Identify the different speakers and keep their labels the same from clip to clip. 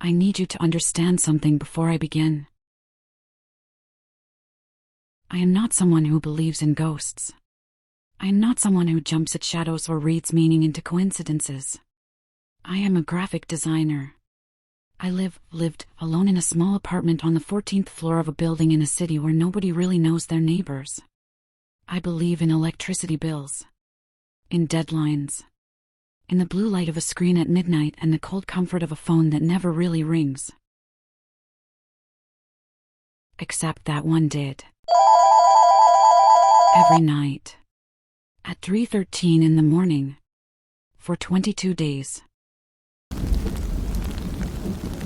Speaker 1: I need you to understand something before I begin. I am not someone who believes in ghosts. I am not someone who jumps at shadows or reads meaning into coincidences. I am a graphic designer. I lived alone in a small apartment on the 14th floor of a building in a city where nobody really knows their neighbors. I believe in electricity bills, in deadlines, in the blue light of a screen at midnight and the cold comfort of a phone that never really rings. Except that one did. Every night. At 3:13 in the morning. For 22 days.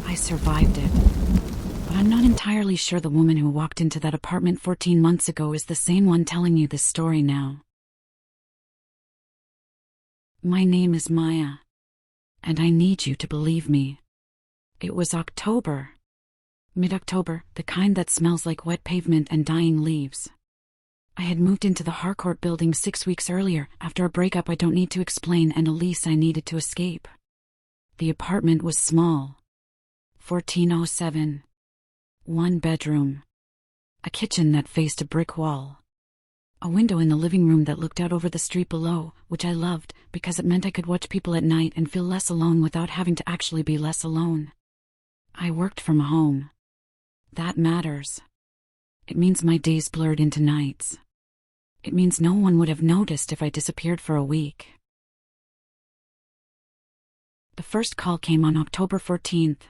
Speaker 1: I survived it. But I'm not entirely sure the woman who walked into that apartment 14 months ago is the same one telling you this story now. My name is Maya. And I need you to believe me. It was October. Mid-October, the kind that smells like wet pavement and dying leaves. I had moved into the Harcourt building 6 weeks earlier, after a breakup I don't need to explain and a lease I needed to escape. The apartment was small. 1407. One bedroom. A kitchen that faced a brick wall. A window in the living room that looked out over the street below, which I loved because it meant I could watch people at night and feel less alone without having to actually be less alone. I worked from home. That matters. It means my days blurred into nights. It means no one would have noticed if I disappeared for a week. The first call came on October 14th.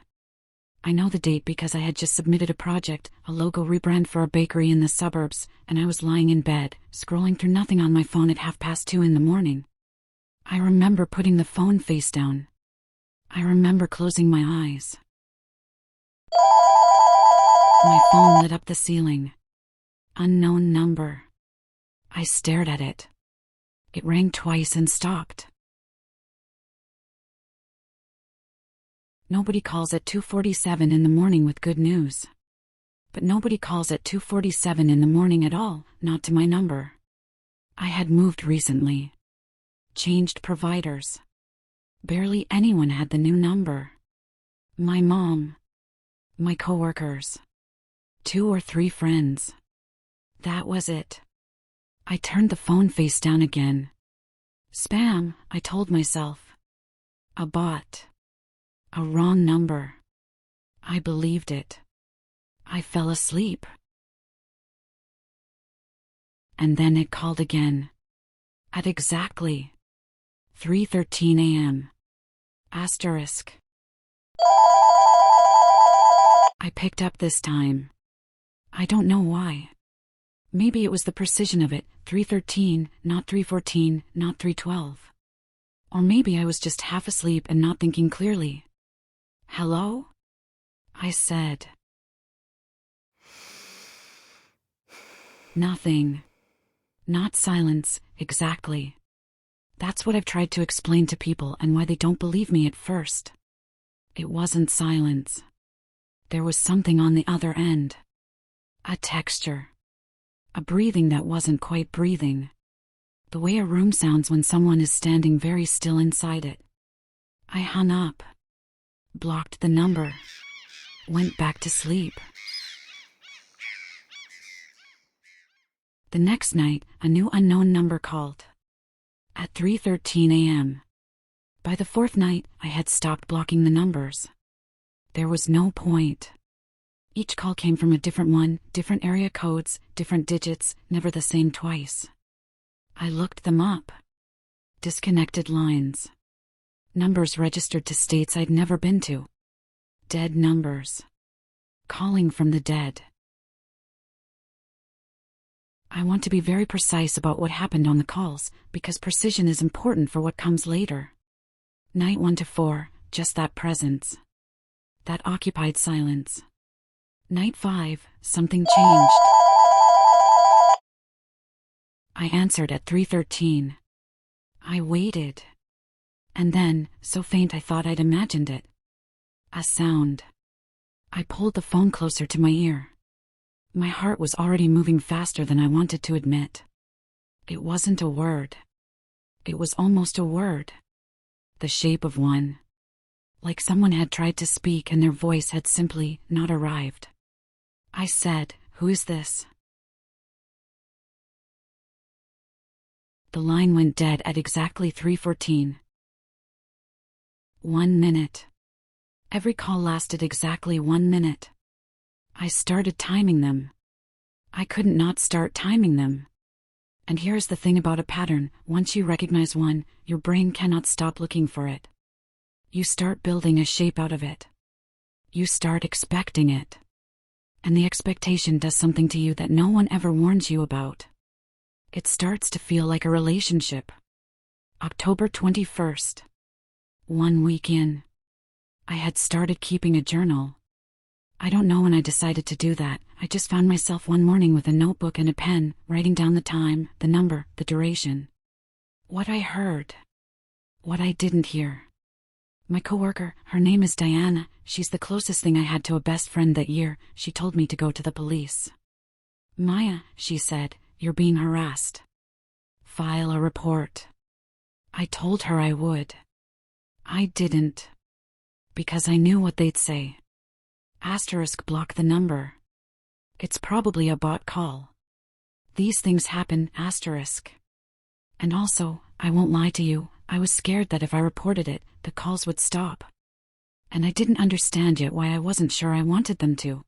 Speaker 1: I know the date because I had just submitted a project, a logo rebrand for a bakery in the suburbs, and I was lying in bed, scrolling through nothing on my phone at 2:30 in the morning. I remember putting the phone face down. I remember closing my eyes. My phone lit up the ceiling. Unknown number. I stared at it. It rang twice and stopped. Nobody calls at 2:47 in the morning with good news. But nobody calls at 2:47 in the morning at all, not to my number. I had moved recently. Changed providers. Barely anyone had the new number. My mom. My coworkers. 2 or 3 friends. That was it. I turned the phone face down again. Spam, I told myself. A bot. A wrong number. I believed it. I fell asleep. And then it called again. At exactly 3:13 a.m. Asterisk. I picked up this time. I don't know why. Maybe it was the precision of it, 3:13, not 3:14, not 3:12. Or maybe I was just half asleep and not thinking clearly. Hello? I said. Nothing. Not silence, exactly. That's what I've tried to explain to people and why they don't believe me at first. It wasn't silence. There was something on the other end. A texture. A breathing that wasn't quite breathing. The way a room sounds when someone is standing very still inside it. I hung up. Blocked the number. Went back to sleep. The next night, a new unknown number called. At 3:13 a.m. By the 4th night, I had stopped blocking the numbers. There was no point. Each call came from a different one, different area codes, different digits, never the same twice. I looked them up. Disconnected lines. Numbers registered to states I'd never been to. Dead numbers. Calling from the dead. I want to be very precise about what happened on the calls, because precision is important for what comes later. Night 1 to 4, just that presence. That occupied silence. Night 5, something changed. I answered at 3:13. I waited. And then, so faint I thought I'd imagined it. A sound. I pulled the phone closer to my ear. My heart was already moving faster than I wanted to admit. It wasn't a word. It was almost a word. The shape of one. Like someone had tried to speak and their voice had simply not arrived. I said, "Who is this?" The line went dead at exactly 3:14. 1 minute. Every call lasted exactly 1 minute. I started timing them. I couldn't not start timing them. And here's the thing about a pattern: once you recognize one, your brain cannot stop looking for it. You start building a shape out of it. You start expecting it. And the expectation does something to you that no one ever warns you about. It starts to feel like a relationship. October 21st. 1 week in. I had started keeping a journal. I don't know when I decided to do that. I just found myself one morning with a notebook and a pen, writing down the time, the number, the duration. What I heard. What I didn't hear. My coworker, her name is Diana, she's the closest thing I had to a best friend that year. She told me to go to the police. "Maya," she said, "you're being harassed. File a report." I told her I would. I didn't. Because I knew what they'd say. Asterisk block the number. It's probably a bot call. These things happen, asterisk. And also, I won't lie to you, I was scared that if I reported it, the calls would stop. And I didn't understand yet why I wasn't sure I wanted them to.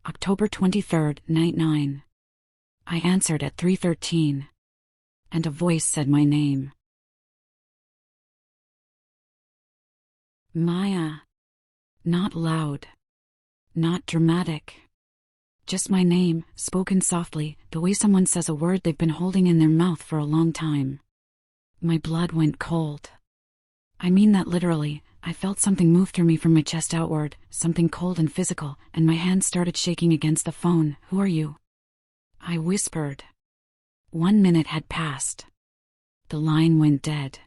Speaker 1: October 23rd, night 9. I answered at 3:13. And a voice said my name. Maya. Not loud. Not dramatic. Just my name, spoken softly, the way someone says a word they've been holding in their mouth for a long time. My blood went cold. I mean that literally. I felt something move through me from my chest outward, something cold and physical, and my hands started shaking against the phone. "Who are you?" I whispered. 1 minute had passed. The line went dead.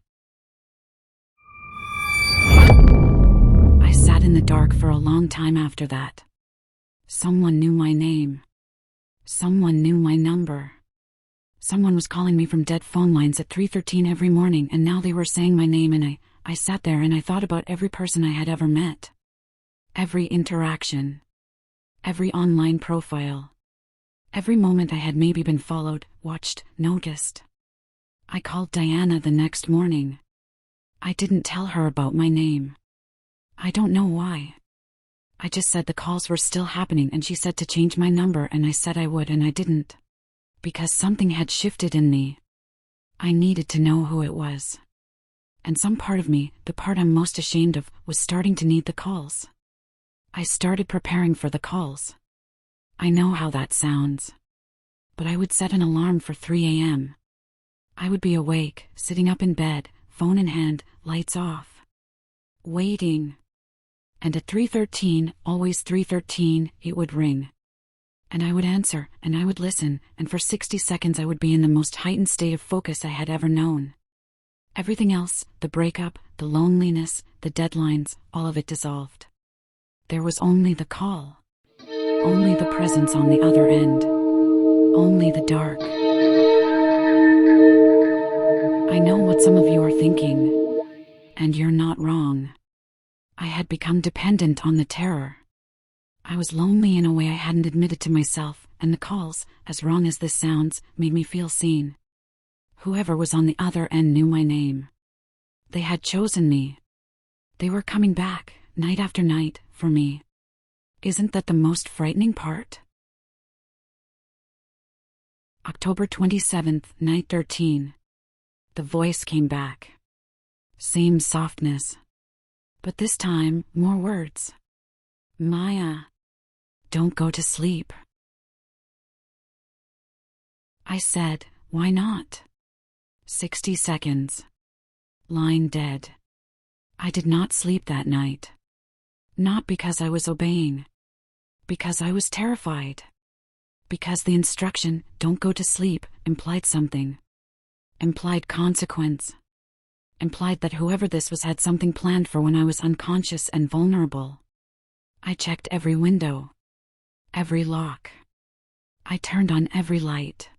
Speaker 1: I sat in the dark for a long time after that. Someone knew my name. Someone knew my number. Someone was calling me from dead phone lines at 3:13 every morning, and now they were saying my name, and I sat there and I thought about every person I had ever met. Every interaction. Every online profile. Every moment I had maybe been followed, watched, noticed. I called Diana the next morning. I didn't tell her about my name. I don't know why. I just said the calls were still happening and she said to change my number, and I said I would, and I didn't. Because something had shifted in me. I needed to know who it was. And some part of me, the part I'm most ashamed of, was starting to need the calls. I started preparing for the calls. I know how that sounds. But I would set an alarm for 3 a.m. I would be awake, sitting up in bed, phone in hand, lights off. Waiting. And at 3:13, always 3:13, it would ring. And I would answer, and I would listen, and for 60 seconds I would be in the most heightened state of focus I had ever known. Everything else, the breakup, the loneliness, the deadlines, all of it dissolved. There was only the call. Only the presence on the other end. Only the dark. I know what some of you are thinking. And you're not wrong. I had become dependent on the terror. I was lonely in a way I hadn't admitted to myself, and the calls, as wrong as this sounds, made me feel seen. Whoever was on the other end knew my name. They had chosen me. They were coming back, night after night, for me. Isn't that the most frightening part? October 27th, night 13. The voice came back. Same softness. But this time, more words. Maya. Don't go to sleep. I said, why not? 60 seconds. Line dead. I did not sleep that night. Not because I was obeying. Because I was terrified. Because the instruction, don't go to sleep, implied something. Implied consequence. Implied that whoever this was had something planned for when I was unconscious and vulnerable. I checked every window. Every lock. I turned on every light.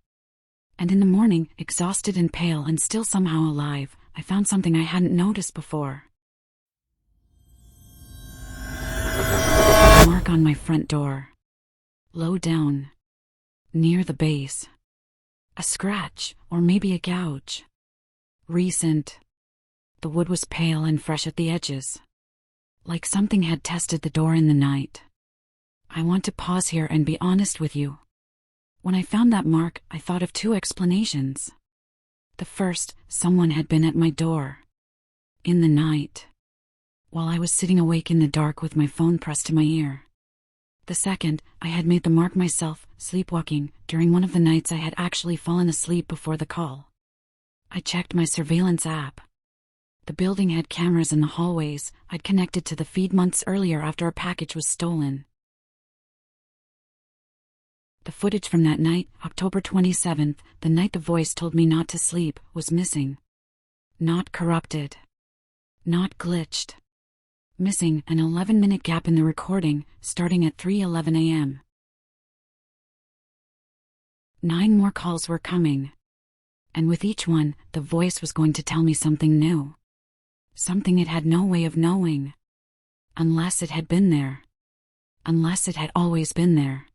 Speaker 1: And in the morning, exhausted and pale and still somehow alive, I found something I hadn't noticed before. A mark on my front door. Low down. Near the base. A scratch, or maybe a gouge. Recent. The wood was pale and fresh at the edges. Like something had tested the door in the night. I want to pause here and be honest with you. When I found that mark, I thought of two explanations. The first, someone had been at my door. In the night. While I was sitting awake in the dark with my phone pressed to my ear. The second, I had made the mark myself, sleepwalking, during one of the nights I had actually fallen asleep before the call. I checked my surveillance app. The building had cameras in the hallways I'd connected to the feed months earlier after a package was stolen. The footage from that night, October 27th, the night the voice told me not to sleep, was missing. Not corrupted. Not glitched. Missing an 11-minute gap in the recording, starting at 3:11 a.m. 9 more calls were coming. And with each one, the voice was going to tell me something new. Something it had no way of knowing. Unless it had been there. Unless it had always been there.